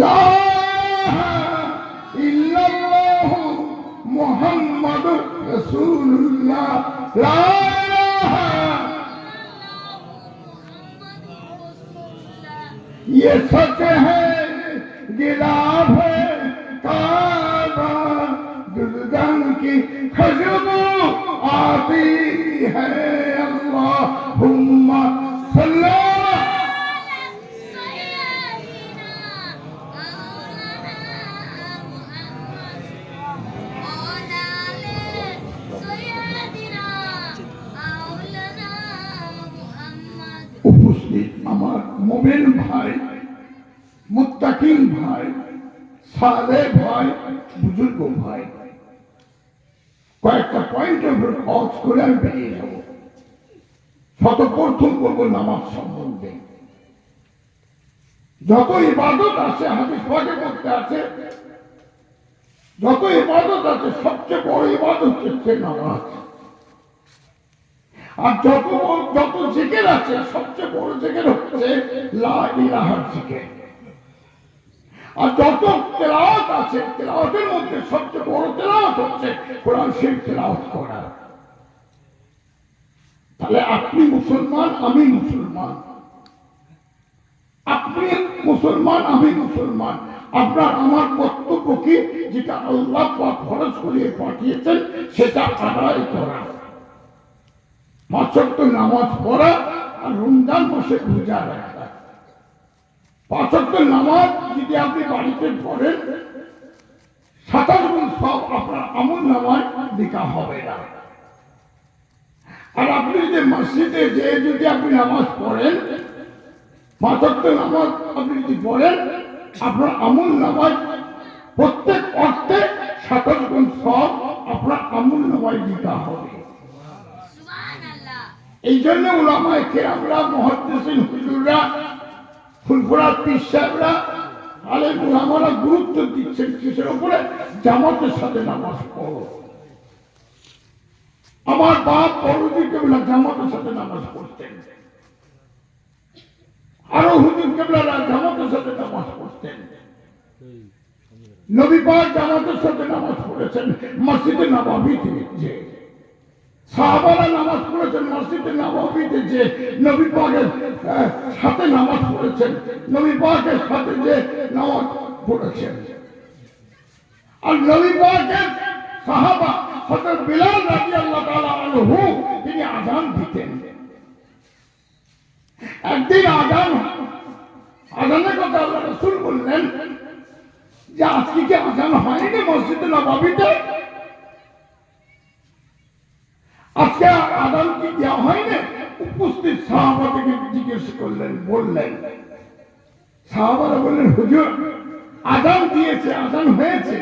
লা ইল্লাল্লাহু মুহাম্মাদুর রাসূলুল্লাহ লা ये सच है गिलाफ है काबा दुर्गम की खुशबू आती है अल्लाहुम्मा सल्ली উপস্থিত আমার মুমিন ভাই মুত্তাকিন ভাই সালেহ ভাই বুজুর্গ ভাই কয়েকটা পয়েন্টের উপর খরচ করে আমি বেরিয়ে যাব সর্বপ্রথম করবো নামাজ সম্বন্ধে যত ইবাদত আছে হাদিস পাকে করতে আছে যত ইবাদত আছে সবচেয়ে বড় ইবাদত হচ্ছে নামাজ আর যত জিকির আছে সবচেয়ে বড় জিকির হচ্ছে লা ইলাহা জিকির আর যত তেলাওয়াত আছে তেলাওয়াতের মধ্যে সবচেয়ে বড় তেলাওয়াত হচ্ছে কোরআন শরীফ তেলাওয়াত করা তাহলে আপনি মুসলমান আমি মুসলমান আপনি মুসলমান আমি মুসলমান আপনার আমার কর্তব্য কি যেটা আল্লাহ পাক ফরজ করে পাঠিয়েছেন সেটা আদায় করা পাঁচ ওয়াক্ত নামাজ পড়া আর রমজান মাসে রোজা রাখা পাঁচ ওয়াক্ত নামাজ যদি আপনি বাড়িতে পড়েন 27 গুণ সব আপনার আমল নামায় লেখা হবে না আর আপনি যদি মসজিদে যে যদি আপনি নামাজ পড়েন পাঁচ ওয়াক্ত নামাজ আপনি যদি পড়েন আপনার আমল নামায় প্রত্যেক অর্থে 27 গুণ সব আপনার আমল নামায় লেখা হবে এই জন্য উলামায়ে কেরামরা মুহাদ্দিসিন হুজুররা ফুলফুরা পীর সাহেবরা আলেম উলামারা গুরুত্ব দিচ্ছেন কিসের উপরে জামাতের সাথে নামাজ পড়ো আমার বাপ বড়জি কেবলা জামাতের সাথে নামাজ পড়তেন আরো হুজুর কেবলারা জামাতের সাথে নামাজ পড়তেন নবী পাক জামাতের সাথে নামাজ পড়েছেন মসজিদে নববীতে যে সাহাবারা নামাজ পড়েছেন মসজিদে নববীতে যে নবী পাকের সাথে নামাজ পড়েছেন নবী পাকের সাথে যে নামাজ পড়েছেন আর নবী পাকের সাহাবা হযরত বিলাল রাদিয়াল্লাহু তাআলা আনহু তিনি আযান দিতেন একদিন আযানের কথা আল্লাহ রাসূল বললেন যে আজকে কি আযান হয়নি মসজিদে নববীতে আজকে আযান কি দেওয়া হয়নি উপস্থিত সাহাবাদেরকে জিজ্ঞেস করলেন বললেন সাহাবারা বললেন হুজুর আযান দিয়েছে আযান হয়েছে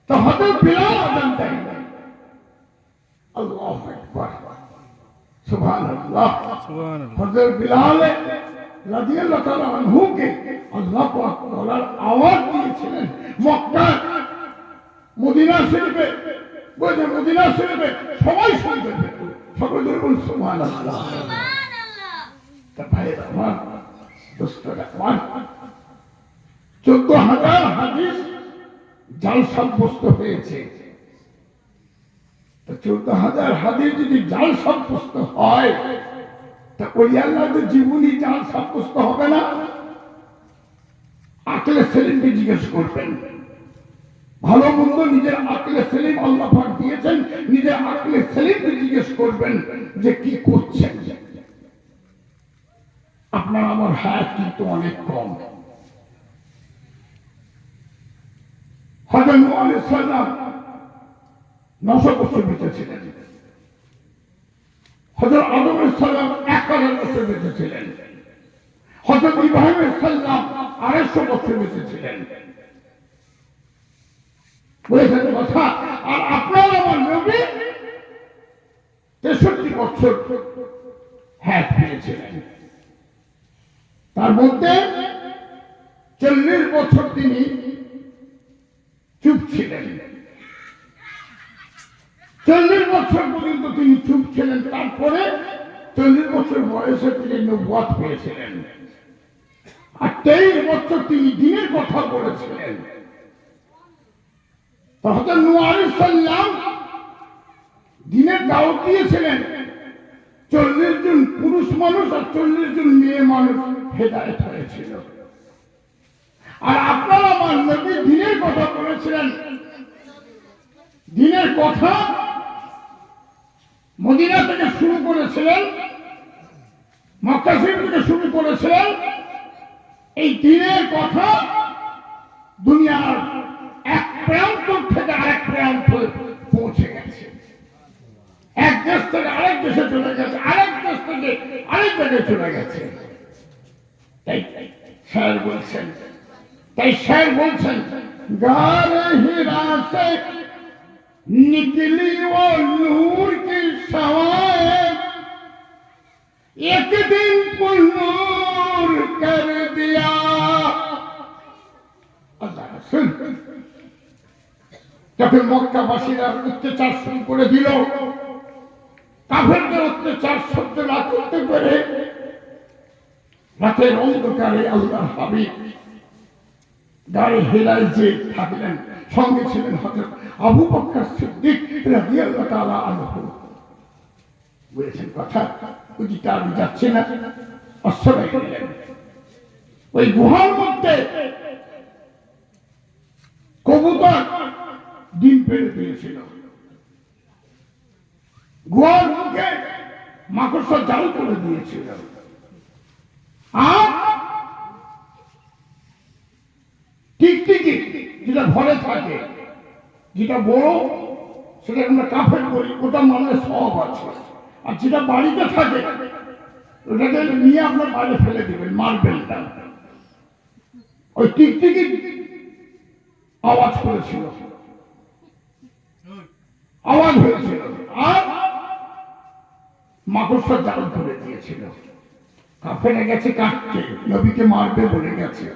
তো হযরত বিলাল আযান দেয় না আল্লাহু আকবার সুবহানাল্লাহ হযরত বিলাল রাদিয়াল্লাহু তাআলা আনহুকে আল্লাহ পাক বলার আওয়াজ দিয়েছিলেন মক্কা মদিনা শরীফে বলে মদিনা শরীফে সবাই শুনতে পেত সকলে বলুন সুবহানাল্লাহ সুবহানাল্লাহ তা ভাই আমার দোস্তরা আমার 14000 হাদিস জাল সাব্যস্ত হয়েছে তো 14000 হাদিস যদি জাল সাব্যস্ত হয় তা ওই আল্লাহর জীবনী জাল সাব্যস্ত হবে না আকলে সেলিমকে জিজ্ঞেস করবেন ভালো মন্দ নিজের আকলে সেলিম আল্লাহ পাক দিয়েছেন নিজের আকলে সেলিমকে জিজ্ঞেস করবেন যে কি করছেন আপনার আমার হায়াত কিন্তু অনেক কম হযরত নূহ আলাইহিস সালাম 900 বছর বেঁচে ছিলেন হযরত আদম আলাইহিস সালাম 1000 বছর বেঁচে ছিলেন হযরত ইব্রাহিম আলাইহিস সালাম 250 বছর বেঁচে ছিলেন বুঝেছেন কথা আর আপনার আমার নবী 63 বছর হায়াত পেয়েছিলেন তার মধ্যে 40 বছর তিনি চুপ ছিলেন 40 বছর পর্যন্ত তিনি চুপ ছিলেন তারপরে 40 বছর বয়সে তিনি নবুয়ত পেয়েছিলেন আর 23 বছর তিনি দিনের কথা বলেছিলেন। তো হযরত নূহ আলাইহিস সালাম দিনের দাওয়াত দিয়েছিলেন। 40 জন পুরুষ মানুষ আর 40 জন মেয়ে মানুষ হেদায়েত হয়েছিল। আর আপনারা আমার নবী দিনের কথা বলেছিলেন। দিনের কথা মদিনা থেকে শুরু করেছিলেন, মক্কা শরীফ থেকে শুরু করেছিলেন। এই দিনের কথা দুনিয়ার এক প্রান্ত থেকে আরেক প্রান্তে পৌঁছে গেছে। এক দেশ থেকে আরেক দেশে চলে গেছে, আরেক দেশ থেকে আরেক জায়গায় চলে গেছে। তাই শায়ের বলছেন গারে হিরা সে निकली वो नूर की सवाएं, एक दिन पुल नूर कर दिया। अल्लाह रसूल যখন মক্কাবাসীরা অত্যাচার শুরু করে দিল, কাফেরদের অত্যাচার সহ্য না করতে পেরে রাতের অন্ধকারে আল্লাহর হাবিব গায়ে হেরায় যে থাকলেন, সঙ্গে ছিলেন হযরত আবু বকর সিদ্দিক রাদিয়াল্লাহু তাআলা আনহু। বুঝেছেন কথা? বুঝিটা আমি যাচ্ছি না, অশ্বরাই গেলেন। ওই গুহার মধ্যে কবুতর ডিম পেড়ে দিয়েছিল। গুহার মুখে মাকড়সা জাল করে দিয়েছিল। আর টিকটিকি যেটা ঘরে থাকে, যেটা বড় সেটা আমরা কাফের করি, ওটা মনে সব আছে। আর যেটা বাড়িতে থাকে ওটাকে নিয়ে আপনার বাইরে ফেলে দিবেন, মারবেন না। ওই টিকটিকি আওয়াজ করেছিল, আওয়াজ হয়েছিল, আর মাকড়সা জাল করে দিয়েছিল। কাফেরা গেছে কাটতে, নবীকে মারবে বলে গেছে।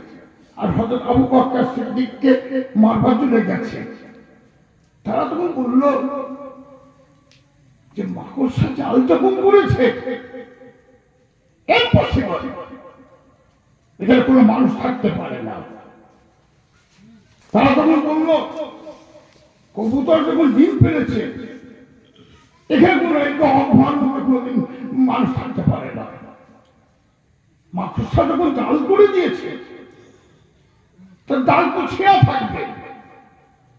আর হযরত আবু বকর সিদ্দিককে মারবার জন্য গেছে। তারা তখন বলল যে মাকড়সা জাল যখন করেছে, ইম্পসিবল, এখানে কোনো মানুষ থাকতে পারে না। তারা তখন বলল কবুতর যখন ডিম পেড়েছে, এখানে কোনোদিন মানুষ থাকতে পারে না। মাকড়সা যখন জাল করে দিয়েছে, তার ডাল তো ছেঁড়া থাকবে,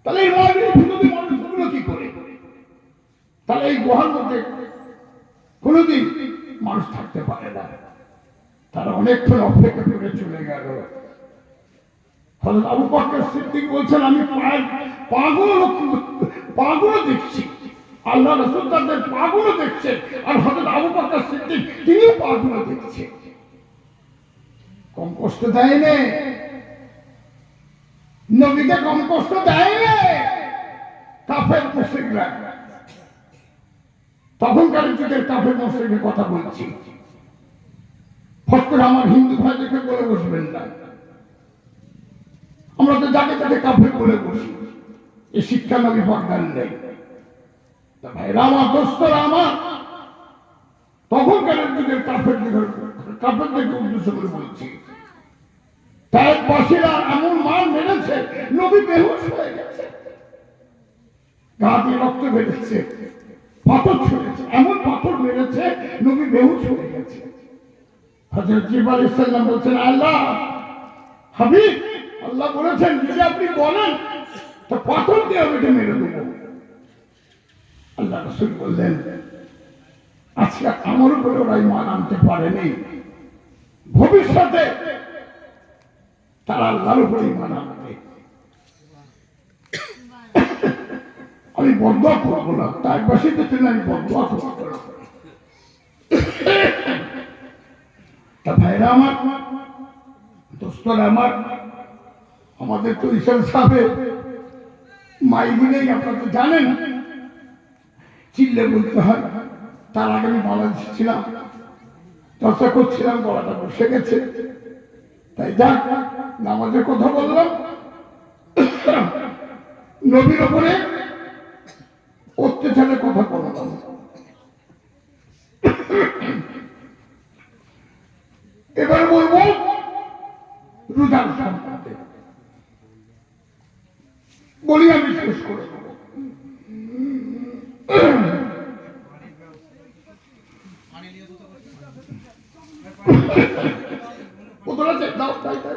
তাহলে এই ভিতরে মানুষগুলো কি করে? তাহলে এই গুহার মধ্যে কোনোদিন মানুষ থাকতে পারে না। তারা অনেকক্ষণ অপেক্ষা করে চলে গেল। হযরত আবু বকর সিদ্দিক বলছেন আমি পাগুলো দেখছি, আল্লাহ রাসূল তাদের পাগুলো দেখছেন, আর হযরত আবু বকর সিদ্দিক তিনিও পাগুলো দেখছেন। কম কষ্ট দেয়নি, নবীকে কম কষ্ট দেয়নি কাফের মুশরিকরা। তখনকার যুগের কাফের মুশরিকের কথা বলছি। ফট করে আমার হিন্দু ভাইদেরকে বলে বসবেন না, আমরা তো যাকে তাকে কাফের বলে বসি। এই শিক্ষা নবী পাক দেন নাই। ভাইরা আমার, দোস্তরা আমার, তখনকার যুগের কাফেরদেরকে উদ্দেশ্য করে বলছি। তাই বাসীরা এমন মার মেরেছে, নবী বেহুশ হয়ে গেছে, গা দিয়ে রক্ত বেরোচ্ছে, পাথর ছুঁড়েছে, এমন পাথর মেরেছে নবী বেহুশ হয়ে গেছে। হযরত জিবরাইল আলাইহিস সালাম বলছেন আল্লাহ হাবিব, আল্লাহ বলেছেন যদি আপনি বলেন তো পাথর দিয়ে ওকে মেরে দেব। আল্লাহ রাসূল বললেন আজকে আমার উপরে ওরা ঈমান আনতে পারেনি, ভবিষ্যতে তারা আল্লাহর উপরে ঈমান আনবে। আমি বদদোয়া করবো না, তাই বাসীদের জন্য আমি বদদোয়া করবো না। তা ভাইরা আমার, দোস্তরা আমার, আমাদের তো ইসলাম সাহেব মাইক নেই, আপনারা তো জানেন, চিল্লে বলতে হয়। তার আগে আমি বাংলাদেশে ছিলাম, চর্চা করছিলাম, গলাটা বসে গেছে। তাই যাক, নামাজের কথা বললাম, নবীর ওপরে অত্যাচারের কথা বললাম। এবার বলবো রোজার সম্পর্কে বলি, আমি শেষ করে দেব। কোথাও আছে? দাও, দাও, দাও।